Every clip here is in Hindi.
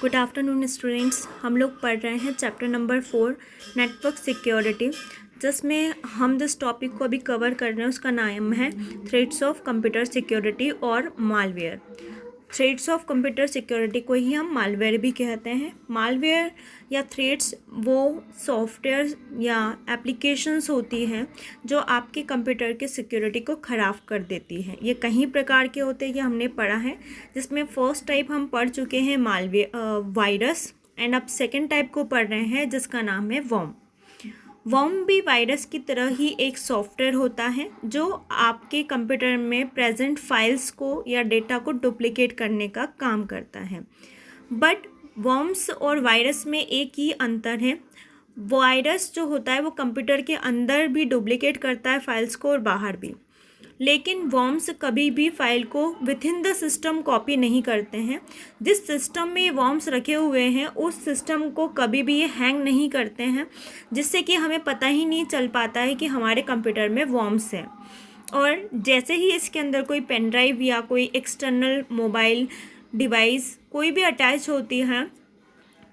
Good afternoon students. हम लोग पढ़ रहे हैं चैप्टर नंबर 4 नेटवर्क सिक्योरिटी, जिसमें हम जिस टॉपिक को अभी कवर कर रहे हैं उसका नाम है थ्रेट्स ऑफ कंप्यूटर सिक्योरिटी और malware. Threats of computer security को ही हम मालवेयर भी कहते हैं। मालवेयर या थ्रेट्स वो सॉफ्टवेयर या एप्लीकेशंस होती हैं जो आपके कंप्यूटर के सिक्योरिटी को ख़राब कर देती हैं। ये कई प्रकार के होते हैं, ये हमने पढ़ा है, जिसमें फर्स्ट टाइप हम पढ़ चुके हैं वायरस, एंड अब सेकेंड टाइप को पढ़ रहे हैं जिसका नाम है वर्म। वर्म भी वायरस की तरह ही एक सॉफ्टवेयर होता है जो आपके कंप्यूटर में प्रेजेंट फाइल्स को या डेटा को डुप्लिकेट करने का काम करता है। बट वर्म्स और वायरस में एक ही अंतर है। वायरस जो होता है वो कंप्यूटर के अंदर भी डुप्लिकेट करता है फाइल्स को और बाहर भी, लेकिन वर्म्स कभी भी फाइल को with in the system copy नहीं करते हैं। जिस सिस्टम में ये वर्म्स रखे हुए हैं उस सिस्टम को कभी भी ये हैंग नहीं करते हैं, जिससे कि हमें पता ही नहीं चल पाता है कि हमारे कंप्यूटर में वर्म्स है। और जैसे ही इसके अंदर कोई पेन ड्राइव या कोई एक्सटर्नल मोबाइल डिवाइस कोई भी अटैच होती है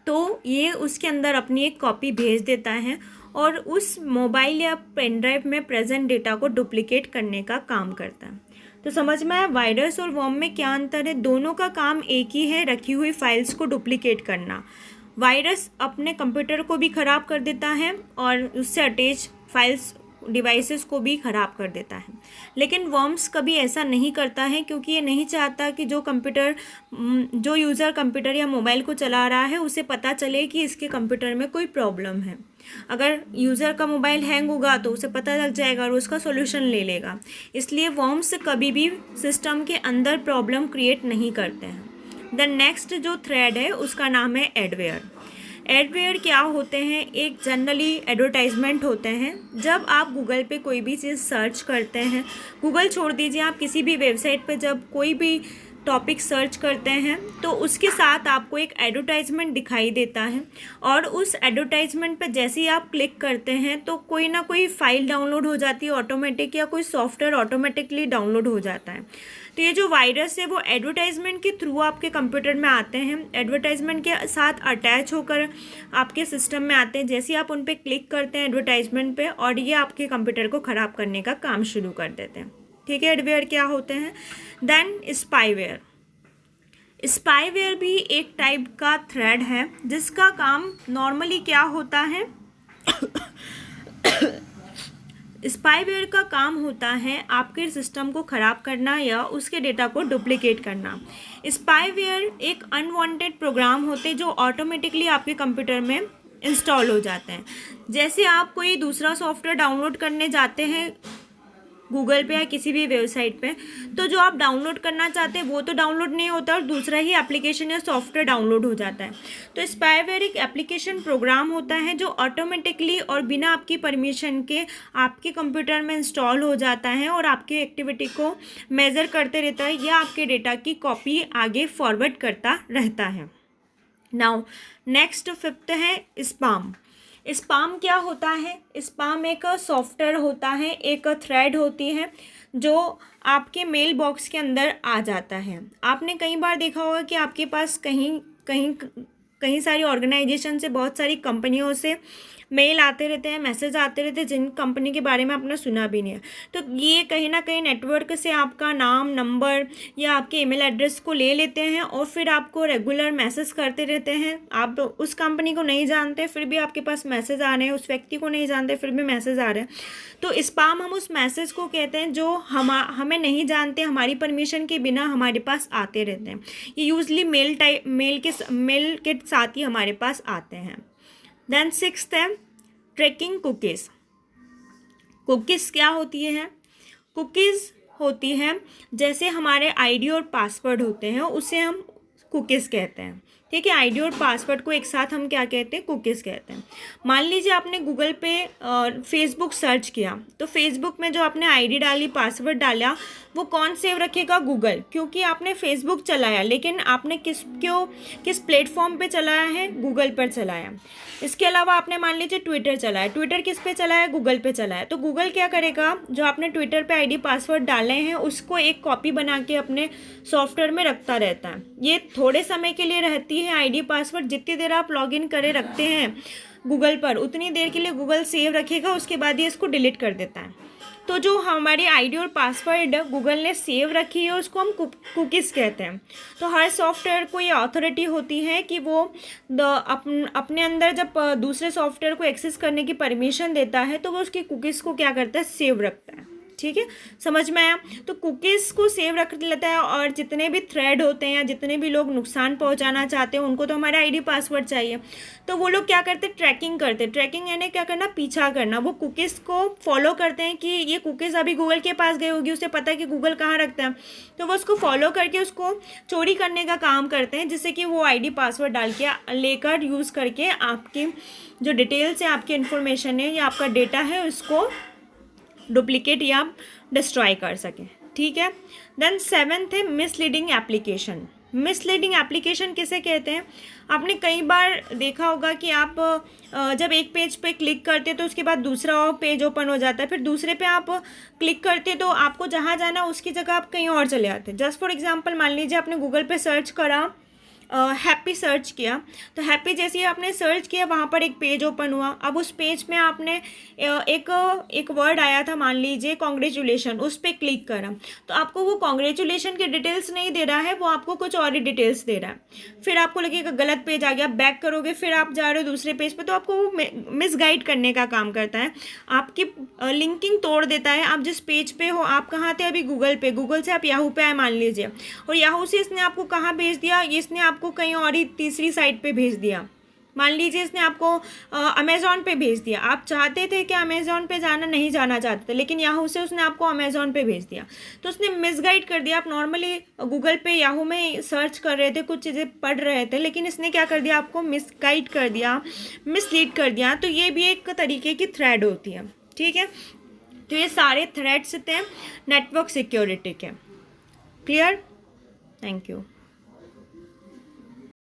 तो ये उसके अंदर अपनी एक कॉपी भेज देता है और उस मोबाइल या पेन ड्राइव में प्रेजेंट डेटा को डुप्लिकेट करने का काम करता है। तो समझ में आया वायरस और वर्म में क्या अंतर है? दोनों का काम एक ही है, रखी हुई फाइल्स को डुप्लिकेट करना। वायरस अपने कंप्यूटर को भी ख़राब कर देता है और उससे अटैच फाइल्स डिवाइसेस को भी ख़राब कर देता है, लेकिन वर्म्स कभी ऐसा नहीं करता है, क्योंकि ये नहीं चाहता कि जो यूज़र कंप्यूटर या मोबाइल को चला रहा है उसे पता चले कि इसके कंप्यूटर में कोई प्रॉब्लम है। अगर यूज़र का मोबाइल हैंग होगा तो उसे पता लग जाएगा और उसका सॉल्यूशन ले लेगा। इसलिए वर्म्स कभी भी सिस्टम के अंदर प्रॉब्लम क्रिएट नहीं करते हैं। द नेक्स्ट जो थ्रेड है उसका नाम है एडवेयर। एडवेयर क्या होते हैं? एक जनरली एडवर्टाइजमेंट होते हैं। जब आप गूगल पे कोई भी चीज़ सर्च करते हैं, गूगल छोड़ दीजिए, आप किसी भी वेबसाइट पे जब कोई भी टॉपिक सर्च करते हैं तो उसके साथ आपको एक एडवर्टाइजमेंट दिखाई देता है, और उस एडवर्टाइजमेंट पे जैसे ही आप क्लिक करते हैं तो कोई ना कोई फाइल डाउनलोड हो जाती है ऑटोमेटिक, या कोई सॉफ्टवेयर ऑटोमेटिकली डाउनलोड हो जाता है। तो ये जो वायरस है वो एडवर्टाइजमेंट के थ्रू आपके कंप्यूटर में आते हैं, एडवर्टाइजमेंट के साथ अटैच होकर आपके सिस्टम में आते हैं। जैसे ही आप उन पर क्लिक करते हैं एडवर्टाइजमेंट पे, और ये आपके कंप्यूटर को ख़राब करने का काम शुरू कर देते हैं। ठीक है, एडवेयर क्या होते हैं? Then spyware. स्पाईवेयर भी एक टाइप का थ्रेड है जिसका काम नॉर्मली क्या होता है स्पाईवेयर का काम होता है आपके सिस्टम को ख़राब करना या उसके डेटा को डुप्लिकेट करना। स्पाईवेयर एक अनवांटेड प्रोग्राम होते जो ऑटोमेटिकली आपके कंप्यूटर में इंस्टॉल हो जाते हैं। जैसे आप कोई दूसरा सॉफ्टवेयर डाउनलोड करने जाते हैं गूगल पे या किसी भी वेबसाइट पे, तो जो आप डाउनलोड करना चाहते हैं वो तो डाउनलोड नहीं होता और दूसरा ही एप्लीकेशन या सॉफ्टवेयर डाउनलोड हो जाता है। तो स्पाईवेयर एक एप्लीकेशन प्रोग्राम होता है जो ऑटोमेटिकली और बिना आपकी परमिशन के आपके कंप्यूटर में इंस्टॉल हो जाता है और आपकी एक्टिविटी को मेज़र करते रहता है या आपके डेटा की कॉपी आगे फॉरवर्ड करता रहता है। नाउ नेक्स्ट फिफ्थ है स्पैम। स्पैम क्या होता है? स्पैम एक सॉफ्टवेयर होता है, एक थ्रेड होती है जो आपके मेल बॉक्स के अंदर आ जाता है। आपने कई बार देखा होगा कि आपके पास कहीं सारी ऑर्गेनाइजेशन से, बहुत सारी कंपनियों से मेल आते रहते हैं, मैसेज आते रहते हैं जिन कंपनी के बारे में आपने सुना भी नहीं है। तो ये कहीं ना कहीं नेटवर्क से आपका नाम, नंबर या आपके ईमेल एड्रेस को ले लेते हैं और फिर आपको रेगुलर मैसेज करते रहते हैं। आप उस कंपनी को नहीं जानते फिर भी आपके पास मैसेज आ रहे हैं, उस व्यक्ति को नहीं जानते फिर भी मैसेज आ रहे हैं। तो स्पैम हम उस मैसेज को कहते हैं जो हमें नहीं जानते, हमारी परमिशन के बिना हमारे पास आते रहते हैं। ये यूजली मेल के साथ ही हमारे पास आते हैं। देन सिक्स्थ है ट्रैकिंग कुकीज़। कुकीज़ क्या होती है? कुकीज़ होती है जैसे हमारे आईडी और पासवर्ड होते हैं, उसे हम कुकीज़ कहते हैं। ठीक है, आईडी और पासवर्ड को एक साथ हम क्या कहते हैं? कुकीज़ कहते हैं। मान लीजिए आपने गूगल पे फेसबुक सर्च किया, तो फेसबुक में जो आपने आईडी डाली, पासवर्ड डाला, वो कौन सेव रखेगा? गूगल, क्योंकि आपने फेसबुक चलाया, लेकिन आपने किस प्लेटफॉर्म पे चलाया है? गूगल पर चलाया। इसके अलावा आपने मान लीजिए ट्विटर चलाया, ट्विटर किस पे चलाया? गूगल पे चलाया। तो गूगल क्या करेगा? जो आपने ट्विटर पे आईडी पासवर्ड डाले हैं उसको एक कॉपी बना के अपने सॉफ्टवेयर में रखता रहता है। ये थोड़े समय के लिए रहती आईडी है, आईडी पासवर्ड जितनी देर आप लॉगिन करे रखते हैं गूगल पर उतनी देर के लिए गूगल सेव रखेगा, उसके बाद ये इसको डिलीट कर देता है। तो जो हमारी आईडी और पासवर्ड गूगल ने सेव रखी है उसको हम कुकीज़ कहते हैं। तो हर सॉफ्टवेयर को ये अथॉरिटी होती है कि वो अपने अंदर जब दूसरे सॉफ्टवेयर को एक्सेस करने की परमिशन देता है तो वो उसकी कुकीज़ को क्या करता है, सेव रखता है। ठीक है, समझ में आया। तो कुकीज़ को सेव रख लेता है और जितने भी थ्रेड होते हैं या जितने भी लोग नुकसान पहुंचाना चाहते हैं उनको तो हमारा आईडी पासवर्ड चाहिए। तो वो लोग क्या करते हैं, ट्रैकिंग करते हैं। ट्रैकिंग यानी क्या करना, पीछा करना। वो कुकीज़ को फॉलो करते हैं कि ये कुकीज़ अभी गूगल के पास गई होगी, उसे पता है कि गूगल कहाँ रखता है, तो वो उसको फॉलो करके उसको चोरी करने का काम करते हैं, जिससे कि वो आईडी पासवर्ड डाल के लेकर यूज़ करके आपकी जो डिटेल्स है, आपकी इन्फॉर्मेशन है या आपका डेटा है उसको डुप्लीकेट या डिस्ट्रॉय कर सकें। ठीक है। देन 7th है मिसलीडिंग एप्लीकेशन। मिसलीडिंग एप्लीकेशन किसे कहते हैं, आपने कई बार देखा होगा कि आप जब एक पेज पे क्लिक करते तो उसके बाद दूसरा और पेज ओपन हो जाता है, फिर दूसरे पे आप क्लिक करते तो आपको जहाँ जाना उसकी जगह आप कहीं और चले जाते हैं। जस्ट फॉर एग्जांपल मान लीजिए आपने गूगल पे सर्च करा, हैप्पी सर्च किया, तो हैप्पी जैसे ही आपने सर्च किया वहाँ पर एक पेज ओपन हुआ। अब उस पेज में आपने एक वर्ड आया था, मान लीजिए कॉन्ग्रेचुलेशन, उस पर क्लिक करा तो आपको वो कॉन्ग्रेचुलेशन की डिटेल्स नहीं दे रहा है, वो आपको कुछ और ही डिटेल्स दे रहा है। फिर आपको लगेगा गलत पेज आ गया, बैक करोगे, फिर आप जा रहे हो दूसरे पेज पे, तो आपको वो मिसगाइड करने का काम करता है, आपकी लिंकिंग तोड़ देता है। आप जिस पेज पे हो, आप कहाँ थे अभी, गूगल पे, गूगल से आप याहू पे आए मान लीजिए, और याहू से इसने आपको कहाँ भेज दिया, इसने आपको कहीं और ही तीसरी साइट पे भेज दिया। मान लीजिए इसने आपको अमेज़ॉन पे भेज दिया, आप चाहते थे कि अमेज़ॉन पे जाना, नहीं जाना चाहते थे, लेकिन याहू से उसने आपको अमेज़ॉन पे भेज दिया, तो उसने मिसगाइड कर दिया। आप नॉर्मली गूगल पे याहू में सर्च कर रहे थे, कुछ चीज़ें पढ़ रहे थे, लेकिन इसने क्या कर दिया, आपको मिसगाइड कर दिया, मिसलीड कर दिया। तो ये भी एक तरीके की थ्रेड होती है। ठीक है, तो ये सारे थ्रेड्स थे नेटवर्क सिक्योरिटी के। क्लियर? Thank you.